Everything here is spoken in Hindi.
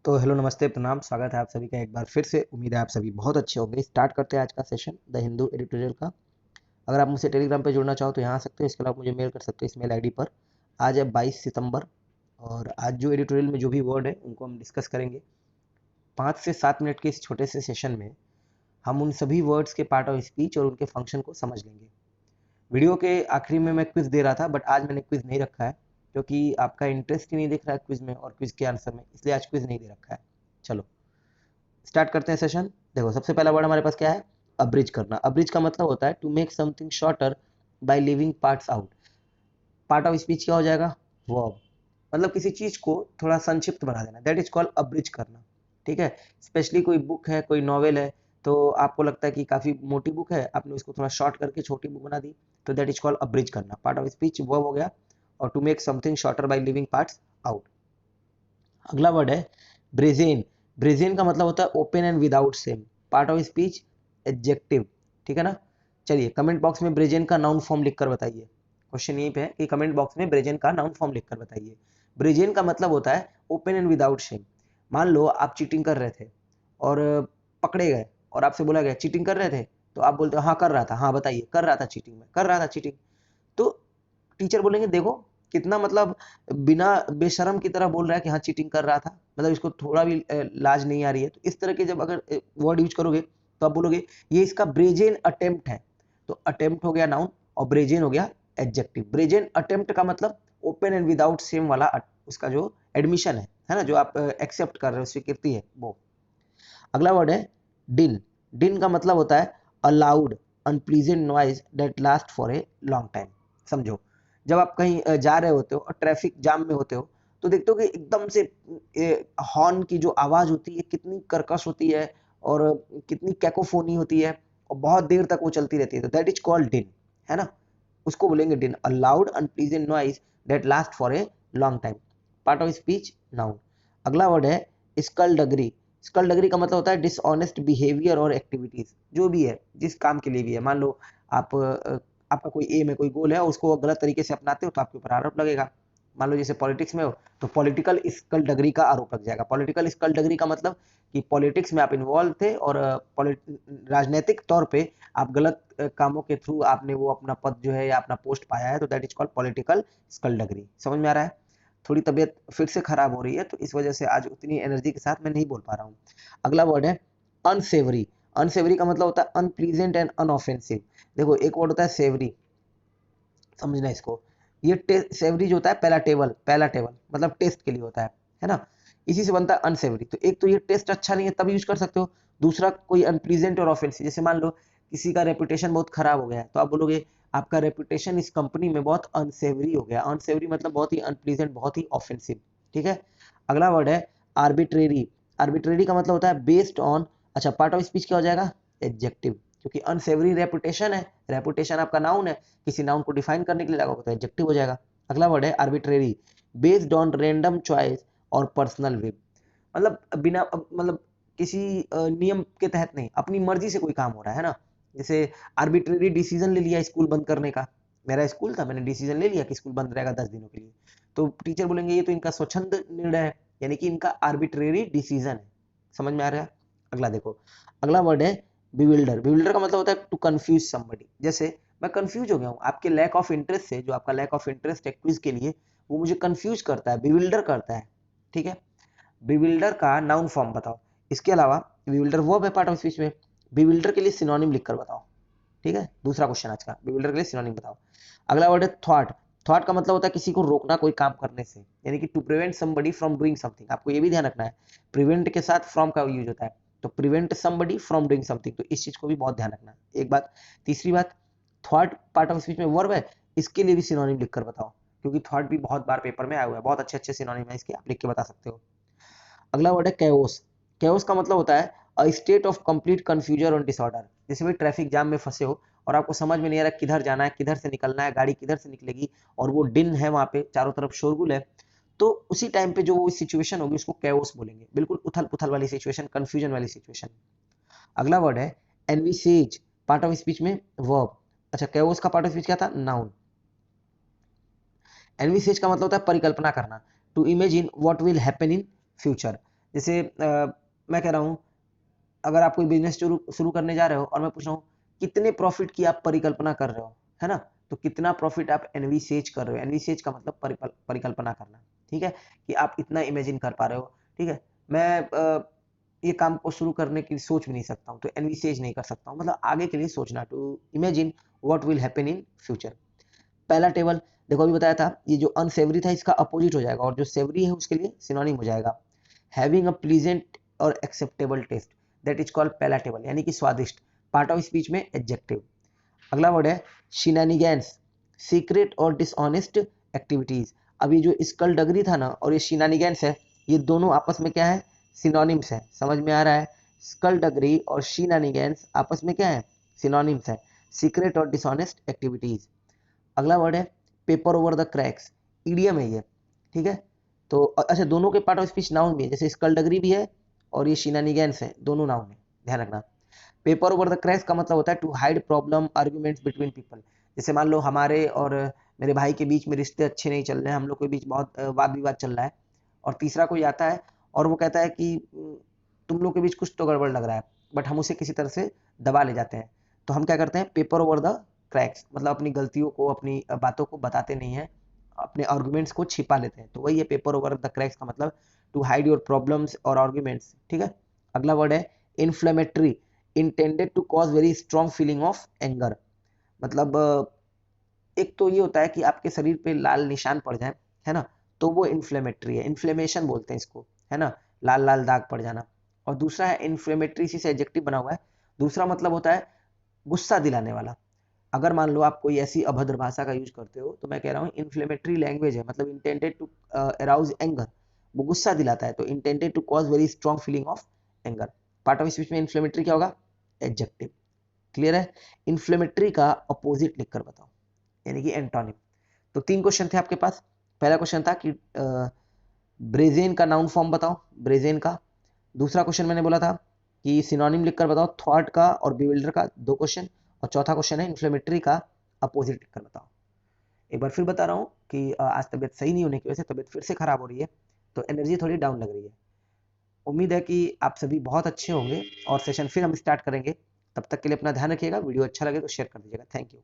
तो हेलो नमस्ते प्रणाम, स्वागत है आप सभी का एक बार फिर से। उम्मीद है आप सभी बहुत अच्छे होंगे। स्टार्ट करते हैं आज का सेशन द हिंदू एडिटोरियल का। अगर आप मुझसे टेलीग्राम पे जुड़ना चाहो तो यहाँ आ सकते हो, इसके अलावा मुझे मेल कर सकते हो इस मेल आईडी पर। आज है 22 सितंबर, और आज जो एडिटोरियल में जो भी वर्ड है उनको हम डिस्कस करेंगे। 5 से 7 मिनट के इस छोटे से सेशन में हम उन सभी वर्ड्स के पार्ट ऑफ स्पीच और उनके फंक्शन को समझ लेंगे। वीडियो के आखिरी में मैं क्विज दे रहा था, बट आज मैंने क्विज नहीं रखा है क्योंकि आपका इंटरेस्ट ही नहीं दिख रहा है क्विज में और क्विज के आंसर में, इसलिए आज क्विज नहीं दे रखा है। चलो स्टार्ट करते हैं सेशन। देखो, सबसे पहला वर्ड हमारे पास क्या है? अब्रिज करना। अब्रिज का मतलब होता है to make something shorter by leaving parts out. Part of speech क्या हो जाएगा? वर्ब। मतलब किसी चीज को थोड़ा संक्षिप्त बना देना, दैट इज कॉल्ड अब्रिज करना। ठीक है। स्पेशली कोई बुक है, कोई नॉवेल है, तो आपको लगता है कि काफी मोटी बुक है, आपने उसको थोड़ा शॉर्ट करके छोटी बुक बना दी, तो दैट इज कॉल्ड अब्रिज करना। पार्ट ऑफ स्पीच वर्ब हो गया। और to make something shorter by leaving parts out. अगला वर्ड है ब्रेजेन। ब्रेजेन का मतलब होता है open and without shame. Part of speech adjective. ठीक है ना। चलिए कमेंट बॉक्स में ब्रेजेन का नाउन फॉर्म लिखकर बताइए। क्वेश्चन यहीं पे है कि कमेंट बॉक्स में ब्रेजेन का नाउन फॉर्म लिखकर बताइए। ब्रेजेन का मतलब होता है ओपन एंड विदाउट शेम। मान लो आप चीटिंग कर रहे थे और पकड़े गए, और आपसे बोला गया चीटिंग कर रहे थे, तो आप बोलते हो हाँ कर रहा था, हाँ बताइए कर रहा था चीटिंग, में कर रहा था चीटिंग। तो टीचर बोलेंगे देखो कितना मतलब बिना बेशर्म की तरह बोल रहा है कि हाँ चीटिंग कर रहा था, मतलब इसको थोड़ा भी लाज नहीं आ रही है। तो इस तरह के जब अगर वर्ड यूज करोगे तो आप बोलोगे ये इसका ब्रेजेन अटेम्प्ट है। तो अटेम्प्ट हो गया नाउन और ब्रेजेन हो गया एडजेक्टिव। ब्रेजेन अटेम्प्ट का मतलब ओपन एंड विदाउट सेम वाला उसका जो एडमिशन है ना, जो आप एक्सेप्ट कर रहे हो, स्वीकृति है वो। अगला वर्ड है डिन। डिन का मतलब होता है allowed unpleasant noise that last for a long time. समझो, जब आप कहीं जा रहे होते हो और ट्रैफिक जाम में होते हो, तो देखते हो कि एकदम से हॉर्न की जो आवाज होती है कितनी कर्कश होती है, और कितनी कैकोफोनी होती है, और बहुत देर तक वो चलती रहती है, तो दैट इज कॉल्ड डिन। है ना। उसको बोलेंगे डिन, allowed unpleasant noise that last for a long time. Part of speech noun. अगला वर्ड है स्कल्डगरी। स्कल्डगरी का मतलब होता है डिसऑनेस्ट बिहेवियर और एक्टिविटीज। जो भी है, जिस काम के लिए भी है, मान लो आप आपका कोई एम है, कोई गोल है, उसको गलत तरीके से अपनाते हो तो आपके ऊपर आरोप लगेगा। मान लो जैसे पॉलिटिक्स में हो तो पॉलिटिकल स्कल्डगरी का आरोप लग जाएगा। पॉलिटिकल स्कल्डगरी का मतलब कि पॉलिटिक्स में आप इन्वॉल्व थे और राजनीतिक तौर पे आप गलत कामों के थ्रू आपने वो अपना पद जो है या अपना पोस्ट पाया है, तो दैट इज कॉल्ड पॉलिटिकल स्कल्डगरी। समझ में आ रहा है? थोड़ी तबीयत फिर से खराब हो रही है, तो इस वजह से आज उतनी एनर्जी के साथ मैं नहीं बोल पा रहा हूँ। अगला वर्ड है अनसेवरी। अनसेवरी का मतलब होता है अनप्लीजेंट एंड अनऑफेंसिव। देखो, एक वर्ड होता है सेवरी, समझना इसको। ये सेवरी जो होता है पहला टेबल मतलब टेस्ट के लिए होता है ना। इसी से बनता है अनसेवरी। तो एक तो ये टेस्ट अच्छा नहीं है तब यूज कर सकते हो। दूसरा कोई अनप्लीजेंट और ऑफेंसिव, जैसे मान लो किसी का रेपुटेशन बहुत खराब हो गया है, तो आप बोलोगे आपका रेपुटेशन इस कंपनी में बहुत अनसेवरी हो गया। अनसेवरी मतलब बहुत ही अनप्लीजेंट, बहुत ही ऑफेंसिव। ठीक है। अगला वर्ड है आर्बिट्रेरी। आर्बिट्रेरी का मतलब होता है बेस्ड ऑन। अच्छा, पार्ट ऑफ स्पीच क्या हो जाएगा? एडजेक्टिव, क्योंकि अनसेवरी रेपुटेशन है, रेपुटेशन आपका नाउन है, किसी नाउन को डिफाइन करने के लिए लगा होगा तो एडजेक्टिव हो जाएगा। अगला वर्ड है arbitrary, based on random choice और पर्सनल विल। मतलब बिना मतलब किसी नियम के तहत नहीं, अपनी मर्जी से कोई काम हो रहा है ना। जैसे आर्बिट्रेरी डिसीजन ले लिया स्कूल बंद करने का। मेरा स्कूल था, मैंने डिसीजन ले लिया कि स्कूल बंद रहेगा 10 दिनों के लिए। तो टीचर बोलेंगे ये तो इनका स्वच्छंद निर्णय है, यानी कि इनका आर्बिट्रेरी डिसीजन है। समझ में आ रहा है? अगला देखो, अगला वर्ड है बिविल्डर। बिविल्डर का मतलब होता है टू कंफ्यूज समबडी। जैसे मैं कंफ्यूज हो गया हूँ आपके लैक ऑफ इंटरेस्ट से, जो आपका लैक ऑफ इंटरेस्ट है क्विज के लिए, वो मुझे कंफ्यूज करता है, बिविल्डर करता है। ठीक है। बिविल्डर का नाउन फॉर्म बताओ। इसके अलावा बिविल्डर वर्ब है पार्ट ऑफ स्पीच में, बिविल्डर के लिए सिनोनिम लिखकर बताओ। ठीक है, दूसरा क्वेश्चन आज का, बिविल्डर के लिए सिनोनिम बताओ। अगला वर्ड है थॉट। थॉट का मतलब होता है किसी को रोकना कोई काम करने से, यानी कि to prevent somebody from doing something. आपको ये भी ध्यान रखना है, प्रिवेंट के साथ फ्रॉम का यूज होता है, तो prevent somebody from doing something, तो इस चीज को भी बहुत ध्यान रखना है। एक बात। तीसरी बात, थॉट पार्ट ऑफ स्पीच में वर्ब है, इसके लिए भी सिनोनिम लिखकर बताओ, क्योंकि थॉट भी बहुत बार पेपर में आया हुआ है, बहुत अच्छे अच्छे सिनोनिम है इसके, आप लिख के बता सकते हो। अगला वर्ड है कैओस। कैओस का मतलब होता है a state of complete confusion और डिसऑर्डर। जैसे भी ट्रैफिक जाम में फंसे हो और आपको समझ में नहीं आ रहा किधर जाना है, किधर से निकलना है, गाड़ी किधर से निकलेगी, और वो डिन है, वहां पे चारों तरफ शोरगुल है, तो उसी टाइम पे जो वो सिचुएशन होगी उसको कैओस बोलेंगे। बिल्कुल उथल पुथल वाली सिचुएशन, कंफ्यूजन वाली सिचुएशन। अगला वर्ड है एनविसेज। पार्ट ऑफ स्पीच में वर्ब। अच्छा, कैओस का पार्ट ऑफ स्पीच क्या था? नाउन। एनविसेज का मतलब होता है परिकल्पना करना, to imagine what will happen in future. जैसे मैं कह रहा हूँ, अगर आप कोई बिजनेस शुरू करने जा रहे हो और मैं पूछ रहा हूँ कितने प्रॉफिट की आप परिकल्पना कर रहे हो, है ना, तो कितना प्रॉफिट आप एनविसेज कर रहे हो, एनविसेज का मतलब परिकल्पना करना, ठीक है, कि आप इतना इमेजिन कर पा रहे हो, ठीक है। मैं ये काम को शुरू करने की सोच भी नहीं सकता हूँ, तो एनविसेज नहीं कर सकता हूँ, मतलब आगे के लिए सोचना, to imagine what will happen in future. पहला टेबल देखो अभी बताया था, ये जो अनसेवरी था इसका अपोजिट हो जाएगा और जो सेवरी है उसके लिए सिनोनिम हो जाएगा। हैविंग अ प्लीजेंट और acceptable taste, that is called palatable, यानी कि स्वादिष्ट। पार्ट ऑफ स्पीच में एडजेक्टिव। अगला वर्ड है शिनानिगैंस, सीक्रेट और डिसऑनेस्ट एक्टिविटीज। अभी जो स्कल्डगरी था ना और ये शिनानिगैंस है, ये दोनों आपस में क्या है, सिनोनिम्स है, समझ में आ रहा है। स्कल्डगरी और शिनानिगैंस आपस में क्या है, सिनोनिम्स है, सीक्रेट और डिसऑनेस्ट एक्टिविटीज। अगला वर्ड है paper over the cracks, idiom है ये, ठीक है। तो अच्छा, दोनों के पार्ट ऑफ स्पीच नाउन भी है, जैसे स्कल्डगरी भी है और ये शिनानिगैंस है, दोनों नाउन है, ध्यान रखना। पेपर ओवर द क्रैक्स का मतलब होता है to hide problem arguments between people. जैसे मान लो हमारे और मेरे भाई के बीच में रिश्ते अच्छे नहीं चल रहे हैं, हम लोग के बीच बहुत वाद विवाद चल रहा है, और तीसरा कोई आता है और वो कहता है कि तुम लोग के बीच कुछ तो गड़बड़ लग रहा है, बट हम उसे किसी तरह से दबा ले जाते हैं, तो हम क्या करते हैं, पेपर ओवर द क्रैक्स, मतलब अपनी गलतियों को, अपनी बातों को बताते नहीं है, अपने आर्गुमेंट्स को छिपा लेते हैं, तो वही है पेपर ओवर द क्रैक्स का मतलब, टू हाइड योर प्रॉब्लम्स और आर्गुमेंट्स, ठीक है। अगला वर्ड है inflammatory, intended to cause very strong feeling of anger. मतलब एक तो ये होता है कि आपके शरीर पे लाल निशान पड़ जाए, है ना, तो वो इन्फ्लेमेटरी है, इन्फ्लेमेशन बोलते हैं इसको, है ना, लाल लाल दाग पड़ जाना। और दूसरा है इन्फ्लेमेटरी, इसी से एडजेक्टिव बना हुआ है, दूसरा मतलब होता है गुस्सा दिलाने वाला। अगर मान लो आप कोई ऐसी अभद्र भाषा का यूज करते हो, तो मैं कह रहा हूँ इन्फ्लेमेटरी लैंग्वेज है, मतलब इंटेंडेड टू अराउज एंगर, वो गुस्सा दिलाता है, तो intended to cause very strong feeling of anger. Part of speech में इन्फ्लेमेटरी क्या होगा, एडजेक्टिव। क्लियर है। इन्फ्लेमेटरी का अपोजिट लिखकर बताओ, यानी कि एंटोनिम। तो 3 क्वेश्चन थे आपके पास। पहला क्वेश्चन था कि ब्रेजेन का नाउन फॉर्म बताओ, ब्रेजेन का। दूसरा क्वेश्चन मैंने बोला था कि सिनोनिम लिखकर बताओ, थॉट का और बिविल्डर का, 2 क्वेश्चन। और चौथा क्वेश्चन है इन्फ्लेमेटरी का अपोजिट लिखकर बताओ। एक बार फिर बता रहा हूँ कि आज तबियत सही नहीं होने की वजह से तबियत फिर से खराब हो रही है, तो एनर्जी थोड़ी डाउन लग रही है। उम्मीद है कि आप सभी बहुत अच्छे होंगे और सेशन फिर हम स्टार्ट करेंगे। तब तक के लिए अपना ध्यान रखिएगा, वीडियो अच्छा लगे तो शेयर कर दीजिएगा। Thank you.